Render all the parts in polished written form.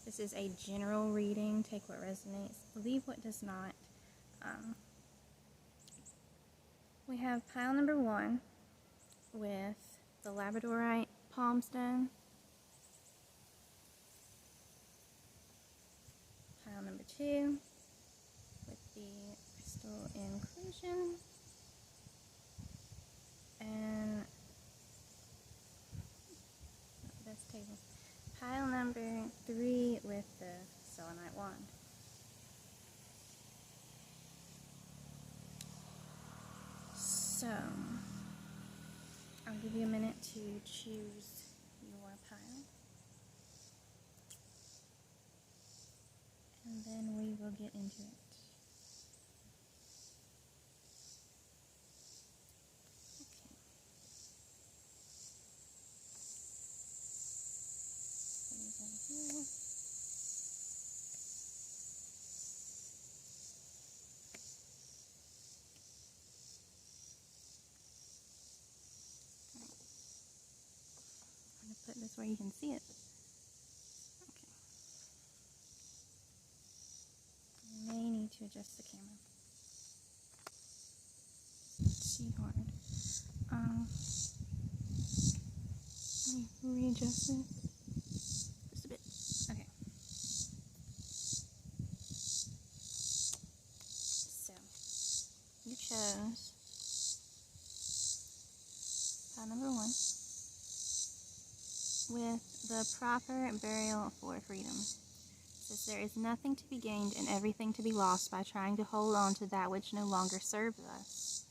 This is a general reading. Take what resonates, leave what does not. We have pile number 1 with the labradorite palm stone. Pile number 2 with the crystal inclusion. And not the best table. Pile number 3 with the selenite wand. So, I'll give you a minute to choose your pile. And then we will get into it. Okay. Put these over here. I'm going to put this where you can see it. Okay. You may need to adjust the camera. Too hard. Let me readjust it. Just a bit. Okay. So, you chose pile number 1 with the proper burial for freedom. It says there is nothing to be gained and everything to be lost by trying to hold on to that which no longer serves us.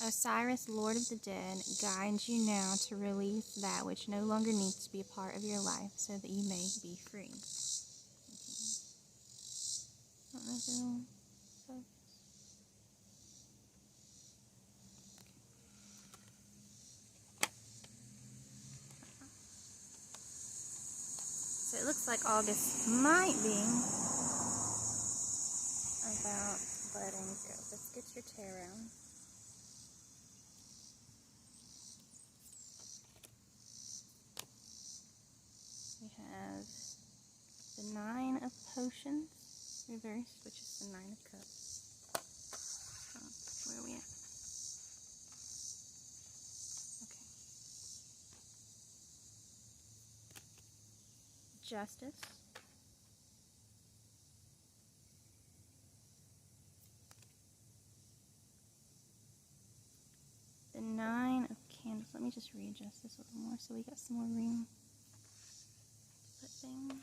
Osiris, Lord of the Dead, guides you now to release that which no longer needs to be a part of your life so that you may be free. I don't know if it'll focus. So it looks like August might be about letting go. Let's get your tarot. We have the 9 of Potions reversed, which is the 9 of Cups. Where are we at? Okay. Justice. The 9 of Candles. Let me just readjust this a little more so we got some more room to put things.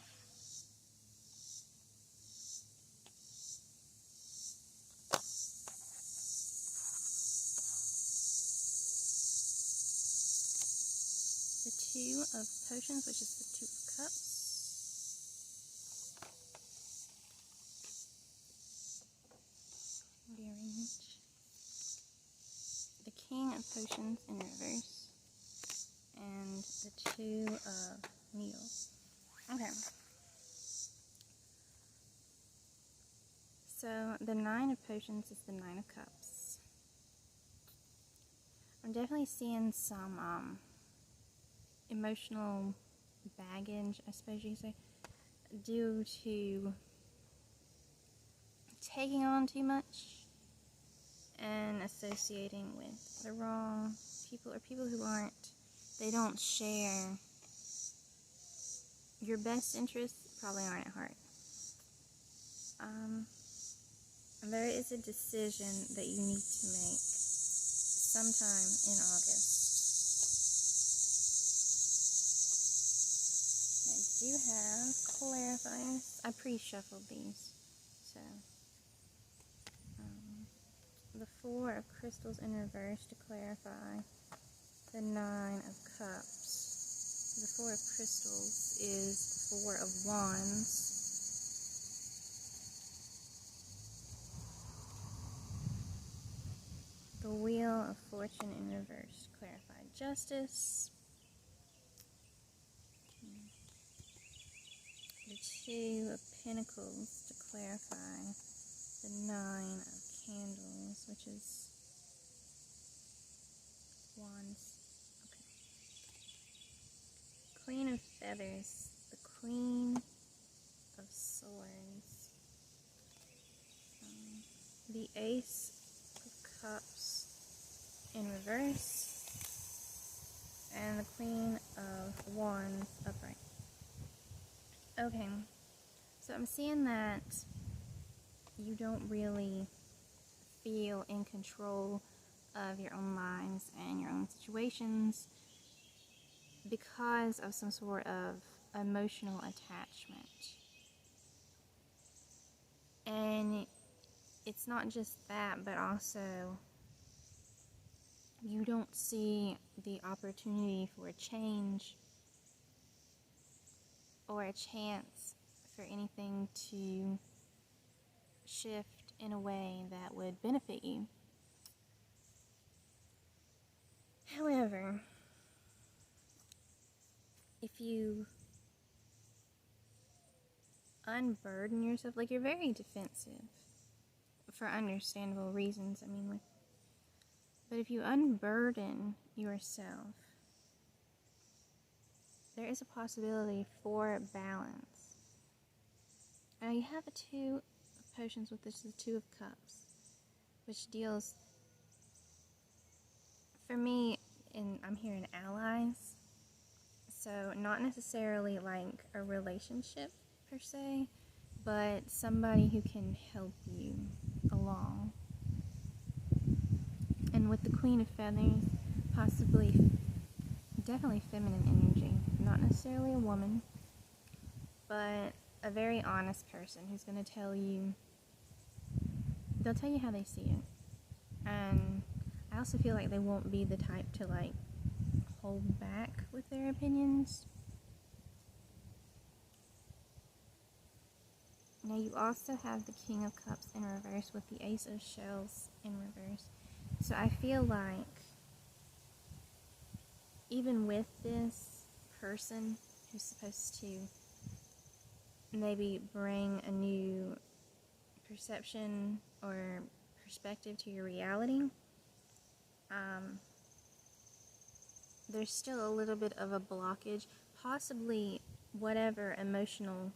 The 2 of Potions, which is the 2 of Cups. Rearrange. The King of Potions in reverse. And the 2 of Needles. Okay. So the 9 of Potions is the 9 of Cups. I'm definitely seeing some emotional baggage, I suppose you could say, due to taking on too much and associating with the wrong people or people who they don't share your best interests, probably aren't at heart. There is a decision that you need to make sometime in August. I do have clarifiers. I pre-shuffled these, so the 4 of Crystals in reverse to clarify the 9 of Cups. The 4 of Crystals is the 4 of Wands. The Wheel of Fortune in reverse, clarified Justice. The 2 of Pentacles to clarify the 9 of Candles, which is Wands. Okay. Queen of Feathers, the Queen the Ace of Cups in reverse, and the Queen of Wands upright. Okay, so I'm seeing that you don't really feel in control of your own lives and your own situations because of some sort of emotional attachment. And it's not just that, but also you don't see the opportunity for a change or a chance for anything to shift in a way that would benefit you. However, if you unburden yourself, like, you're very defensive for understandable reasons, but if you unburden yourself, there is a possibility for balance. Now you have a Two of Potions with this, the Two of Cups, which deals, for me, I'm hearing allies, so not necessarily like a relationship per se, but somebody who can help you along. And with the Queen of Feathers, possibly, definitely feminine energy, not necessarily a woman, but a very honest person who's going to tell you, they'll tell you how they see it. And I also feel like they won't be the type to like hold back with their opinions. Now you also have the King of Cups in reverse with the Ace of Shells in reverse. So I feel like even with this person who's supposed to maybe bring a new perception or perspective to your reality, there's still a little bit of a blockage, possibly whatever emotional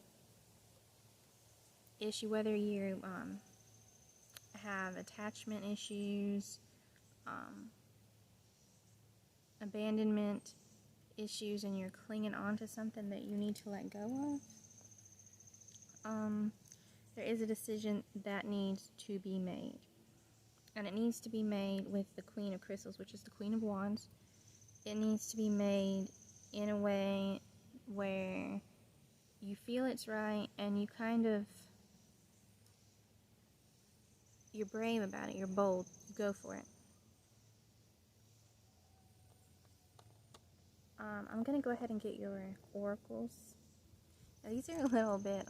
issue, whether you have attachment issues, abandonment issues, and you're clinging on to something that you need to let go of, there is a decision that needs to be made. And it needs to be made with the Queen of Crystals, which is the Queen of Wands. It needs to be made in a way where you feel it's right and you you're brave about it, you're bold, go for it. I'm going to go ahead and get your oracles. Now, these are a little bit,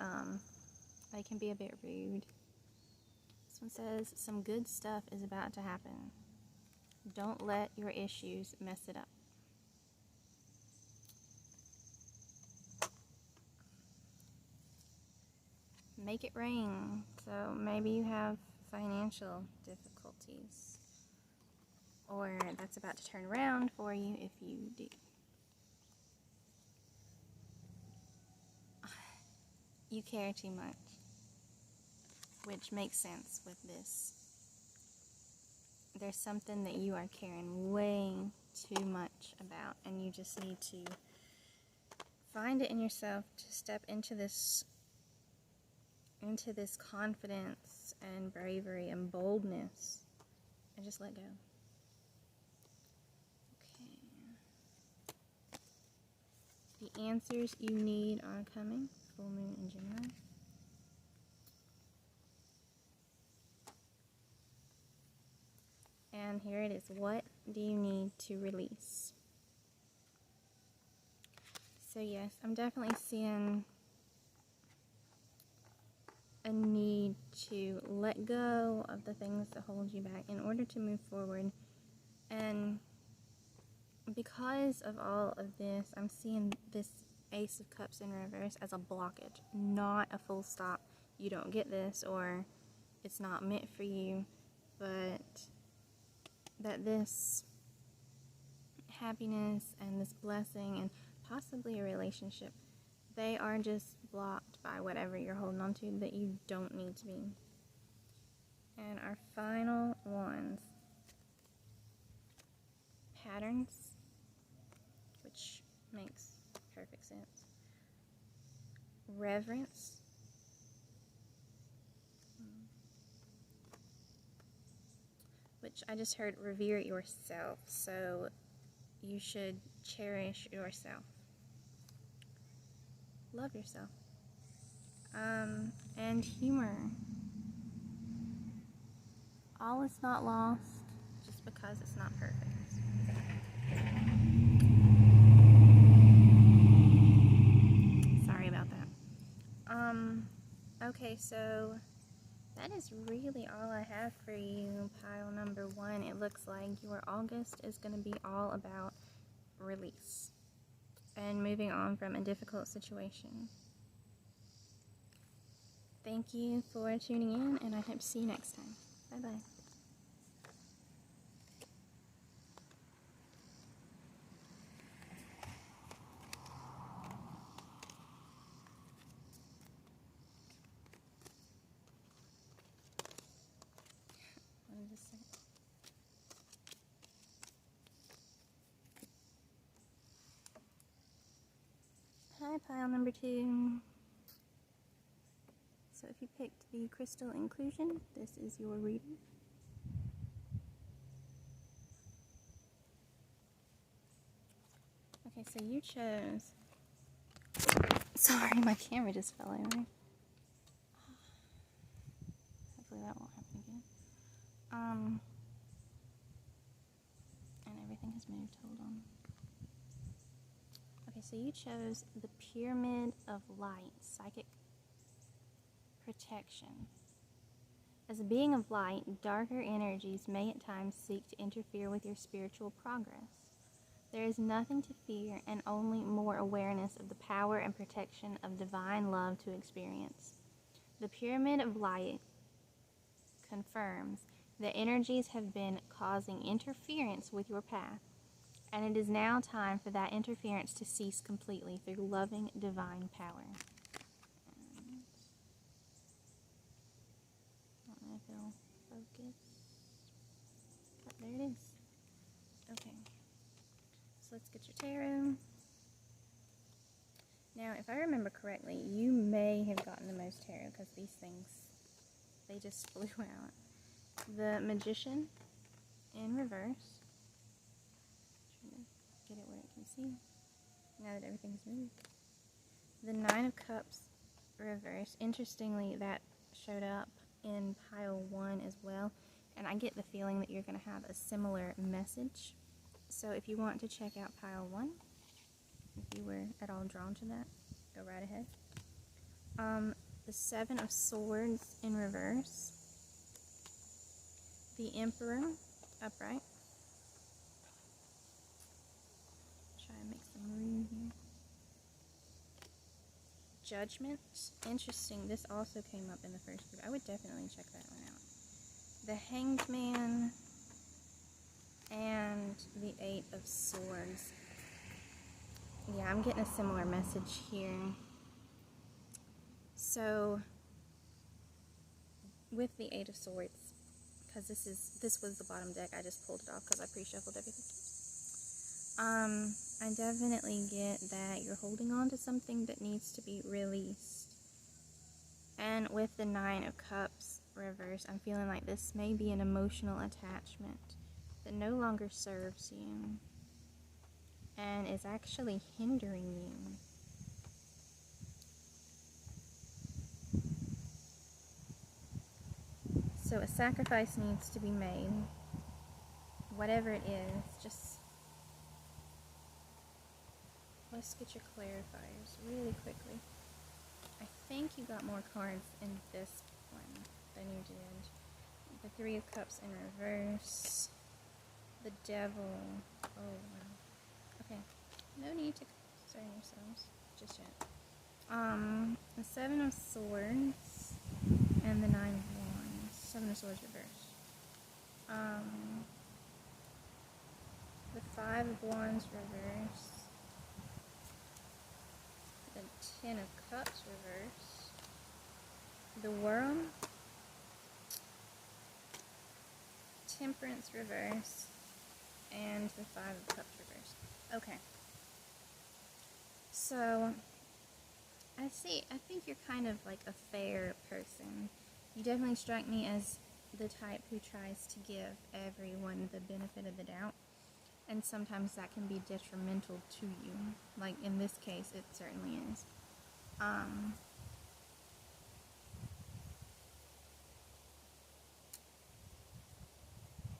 they can be a bit rude. This one says, some good stuff is about to happen. Don't let your issues mess it up. Make it rain. So maybe you have financial difficulties, or that's about to turn around for you if you do. You care too much, which makes sense with this. There's something that you are caring way too much about, and you just need to find it in yourself to step into this confidence and bravery and boldness, and just let go. Okay. The answers you need are coming. Full moon in Gemini. And here it is. What do you need to release? So yes, I'm definitely seeing a need to let go of the things that hold you back in order to move forward. And because of all of this, I'm seeing this Ace of Cups in reverse as a blockage, not a full stop. You don't get this, or it's not meant for you, but that this happiness and this blessing and possibly a relationship, they are just blocked by whatever you're holding on to that you don't need to be. And our final ones. Patterns, which makes perfect sense. Reverence. Which I just heard revere yourself, so you should cherish yourself. Love yourself. And humor. All is not lost just because it's not perfect. Sorry about that. Okay, so that is really all I have for you, pile number 1. It looks like your August is going to be all about release and moving on from a difficult situation. Thank you for tuning in, and I hope to see you next time. Bye-bye. Hi, pile number 2. So if you picked the crystal inclusion, this is your reading. Okay, so you chose... Sorry, my camera just fell over. Hopefully that won't happen again. And everything has moved, hold on. Okay, so you chose the Pyramid of Light, Psychic Protection. As a being of light, darker energies may at times seek to interfere with your spiritual progress. There is nothing to fear and only more awareness of the power and protection of divine love to experience. The Pyramid of Light confirms that energies have been causing interference with your path, and it is now time for that interference to cease completely through loving divine power. I don't know if it'll focus, but there it is. Okay, so let's get your tarot. Now, if I remember correctly, you may have gotten the most tarot because these things, they just flew out. The Magician in reverse. Trying to get it where it can see now that everything's moved. The Nine of Cups reverse. Interestingly, that showed up in pile 1 as well, and I get the feeling that you're going to have a similar message. So if you want to check out pile 1, if you were at all drawn to that, go right ahead. The Seven of Swords in reverse. The Emperor upright. Try and make some room here. Judgment. Interesting. This also came up in the first group. I would definitely check that one out. The Hanged Man and the Eight of Swords. Yeah, I'm getting a similar message here. So, with the Eight of Swords, because this was the bottom deck, I just pulled it off because I pre-shuffled everything. I definitely get that you're holding on to something that needs to be released. And with the Nine of Cups reverse, I'm feeling like this may be an emotional attachment that no longer serves you and is actually hindering you. So a sacrifice needs to be made, whatever it is. Just let's get your clarifiers really quickly. I think you got more cards in this one than you did. The Three of Cups in reverse. The Devil. Oh, wow. Okay. No need to concern yourselves just yet. The Seven of Swords and the Nine of Wands. Seven of Swords reverse. The Five of Wands reverse. The Ten of Cups reverse. The Worm. Temperance reverse, and the Five of Cups reverse. Okay. So, I think you're kind of like a fair person. You definitely strike me as the type who tries to give everyone the benefit of the doubt. And sometimes that can be detrimental to you. Like in this case, it certainly is.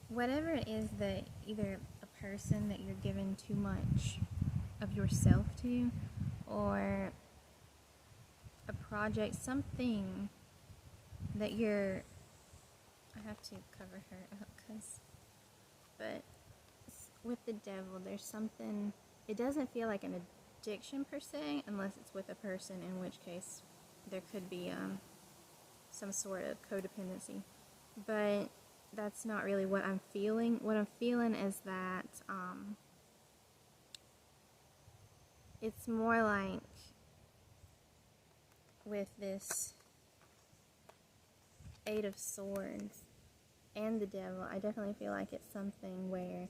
Whatever it is that either a person that you're giving too much of yourself to, or a project, something that you're, I have to cover her up but with the devil, there's something, it doesn't feel like an addiction per se, unless it's with a person, in which case there could be some sort of codependency, but that's not really what I'm feeling. What I'm feeling is that it's more like with this Eight of Swords and the devil, I definitely feel like it's something where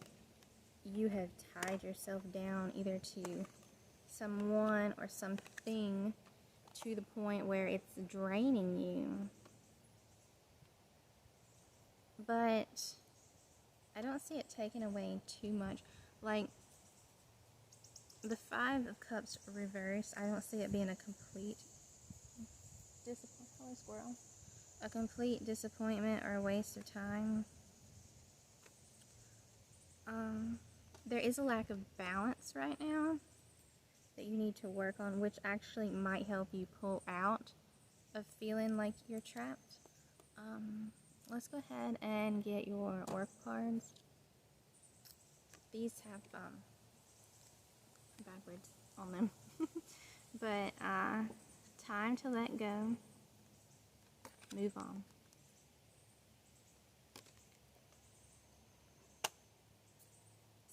you have tied yourself down either to someone or something to the point where it's draining you. But I don't see it taking away too much. Like, the Five of Cups reverse, I don't see it being a complete disappointment or a waste of time. There is a lack of balance right now that you need to work on, which actually might help you pull out of feeling like you're trapped. Let's go ahead and get your oracle cards. These have backwards on them. But time to let go. Move on.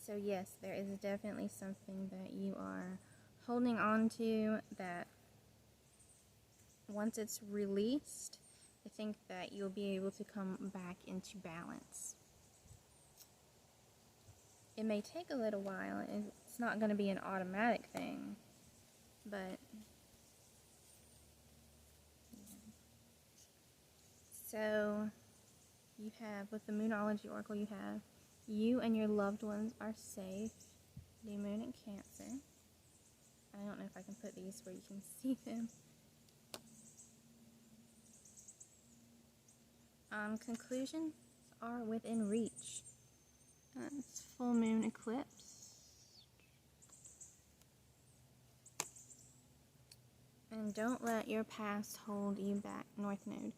So yes, there is definitely something that you are holding on to that once it's released, I think that you'll be able to come back into balance. It may take a little while. It's not going to be an automatic thing, but yeah. So you have, with the Moonology Oracle, you have you and your loved ones are safe. New Moon in Cancer. I don't know if I can put these where you can see them. Conclusions are within reach. It's full moon eclipse. And don't let your past hold you back, North Node.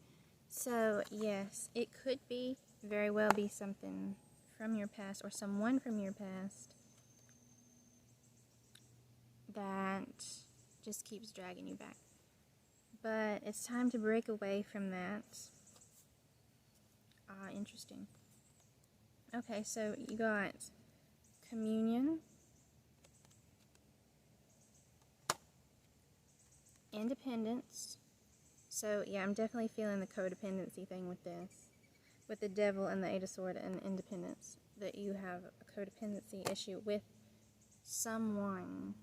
So, yes, it could very well be something from your past or someone from your past that just keeps dragging you back. But it's time to break away from that. Interesting. Okay, so you got communion, independence. So yeah, I'm definitely feeling the codependency thing with this. With the devil and the Eight of Swords and independence. That you have a codependency issue with someone.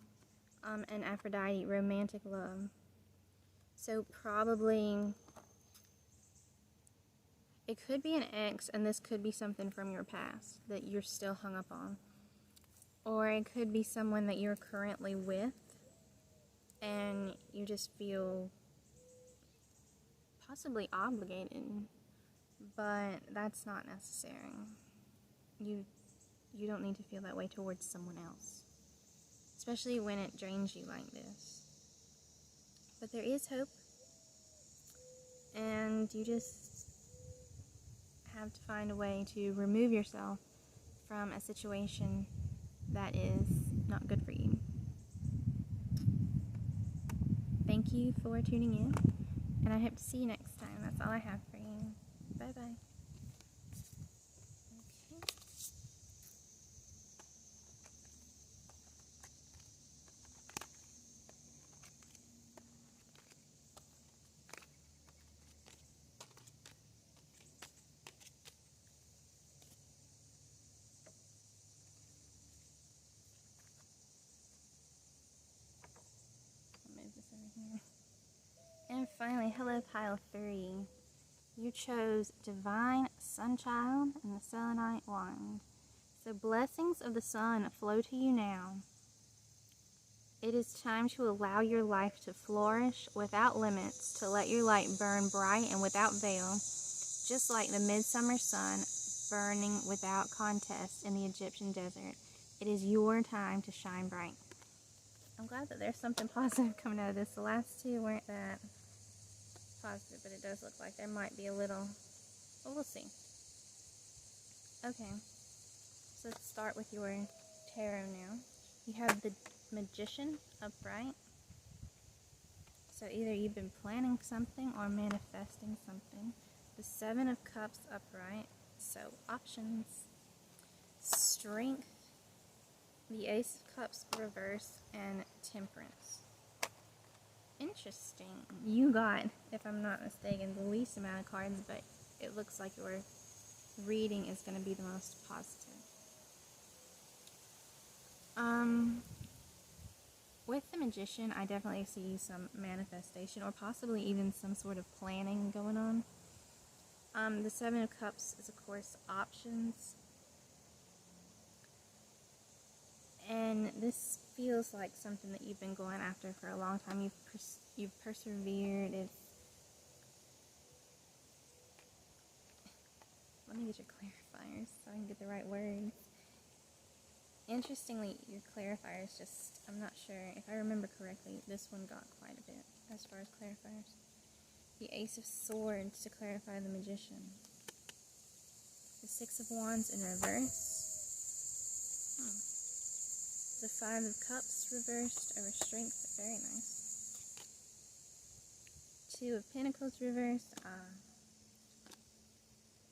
And Aphrodite, romantic love. So probably it could be an ex, and this could be something from your past that you're still hung up on. Or it could be someone that you're currently with, and you just feel possibly obligated, but that's not necessary. You don't need to feel that way towards someone else, especially when it drains you like this. But there is hope, and you just have to find a way to remove yourself from a situation that is not good for you. Thank you for tuning in, and I hope to see you next time. That's all I have for you. Bye-bye. finally, hello pile 3. You chose Divine Sunchild and the Selenite Wand. So blessings of the sun flow to you now. It is time to allow your life to flourish without limits, to let your light burn bright and without veil, just like the midsummer sun burning without contest in the Egyptian desert. It is your time to shine bright. I'm glad that there's something positive coming out of this. The last two weren't that positive, but it does look like there might be a little, well, we'll see. Okay, so let's start with your tarot now. You have the Magician upright. So either you've been planning something or manifesting something. The Seven of Cups upright. So options. Strength. The Ace of Cups reverse and Temperance. Interesting. You got, if I'm not mistaken, the least amount of cards, but it looks like your reading is going to be the most positive. With the Magician, I definitely see some manifestation or possibly even some sort of planning going on. The Seven of Cups is, of course, options. And this feels like something that you've been going after for a long time. You've persevered. Let me get your clarifiers so I can get the right words. Interestingly, your clarifiers just, I'm not sure, if I remember correctly, this one got quite a bit as far as clarifiers. The Ace of Swords to clarify the Magician. The Six of Wands in reverse. The Five of Cups reversed over Strength, very nice. Two of Pentacles reversed,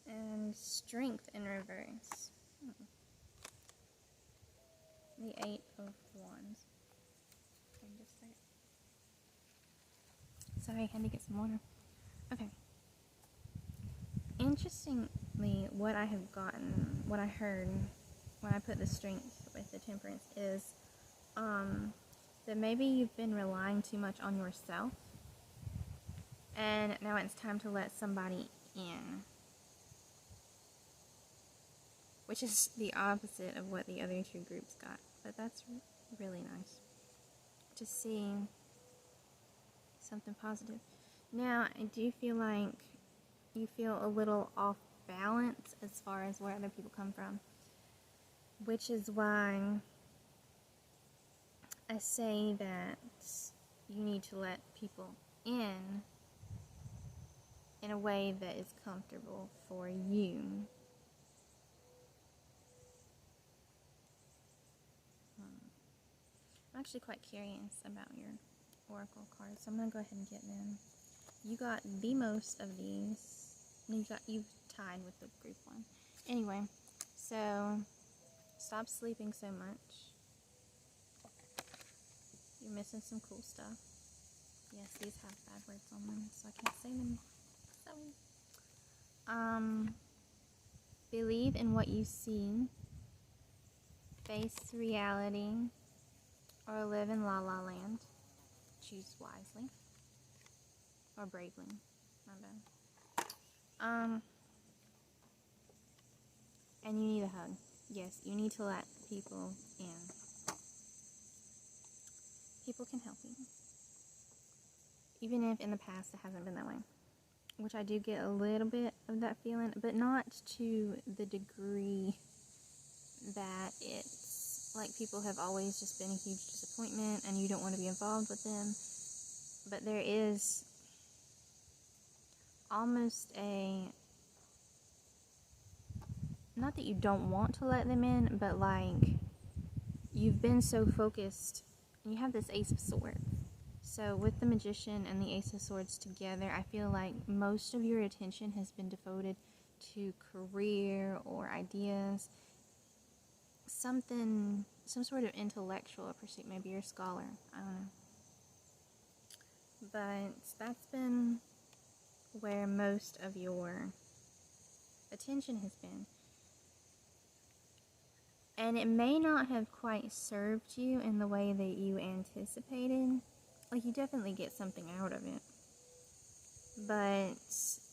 and Strength in reverse. The Eight of Wands. Sorry, I had to get some water. Okay. Interestingly, what I have gotten, what I heard when I put the Strength with the Temperance is that maybe you've been relying too much on yourself, and now it's time to let somebody in. Which is the opposite of what the other two groups got. But that's really nice to see something positive. Now, I do feel like you feel a little off balance as far as where other people come from. Which is why I say that you need to let people in a way that is comfortable for you. I'm actually quite curious about your oracle cards, so I'm going to go ahead and get them. You got the most of these. You've tied with the group one. Anyway, so stop sleeping so much. You're missing some cool stuff. Yes, these have bad words on them, so I can't say them. Sorry. Believe in what you see. Face reality. Or live in La La Land. Choose wisely. Or bravely. My bad. And you need a hug. Yes, you need to let people in. People can help you. Even if in the past it hasn't been that way. Which I do get a little bit of that feeling, but not to the degree that it's like people have always just been a huge disappointment and you don't want to be involved with them. But there is almost a, not that you don't want to let them in, but like you've been so focused, and you have this Ace of Swords. So with the Magician and the Ace of Swords together, I feel like most of your attention has been devoted to career or ideas, some sort of intellectual pursuit. Maybe you're a scholar, I don't know. But that's been where most of your attention has been. And it may not have quite served you in the way that you anticipated. Like, you definitely get something out of it. but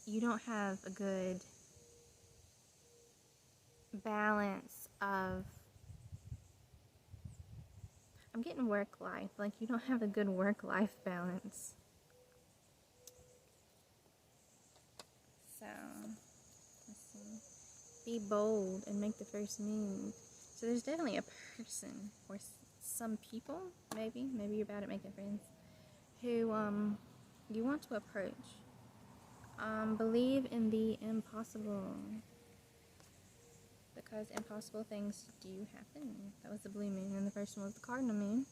you don't have a good balance of, I'm getting work life, like you don't have a good work-life balance. So, let's see. Be bold and make the first move. So there's definitely a person, or some people, maybe you're bad at making friends, who you want to approach. Believe in the impossible, because impossible things do happen. That was the blue moon, and the first one was the cardinal moon.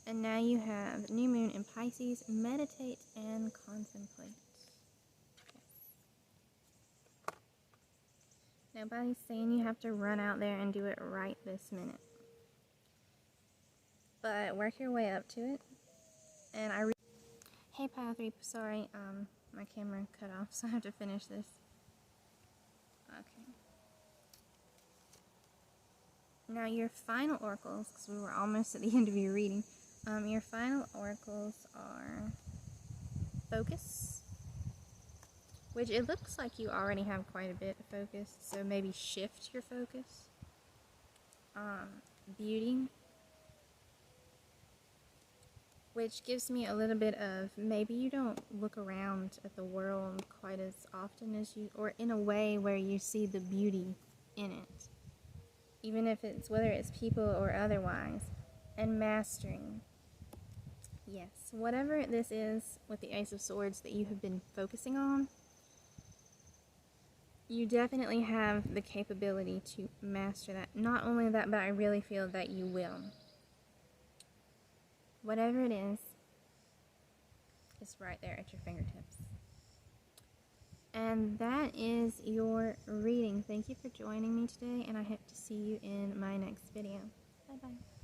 And now you have new moon in Pisces. Meditate and contemplate. Nobody's saying you have to run out there and do it right this minute, but work your way up to it. And hey Pile 3, sorry, my camera cut off, so I have to finish this. Okay. Now your final oracles, because we were almost at the end of your reading, your final oracles are focus, which it looks like you already have quite a bit of focus, so maybe shift your focus. Beauty, which gives me a little bit of, maybe you don't look around at the world quite as often as you, or in a way where you see the beauty in it, even if it's, whether it's people or otherwise. And mastering, yes, whatever this is with the Ace of Swords that you have been focusing on, you definitely have the capability to master that. Not only that, but I really feel that you will. Whatever it is, it's right there at your fingertips. And that is your reading. Thank you for joining me today, and I hope to see you in my next video. Bye-bye.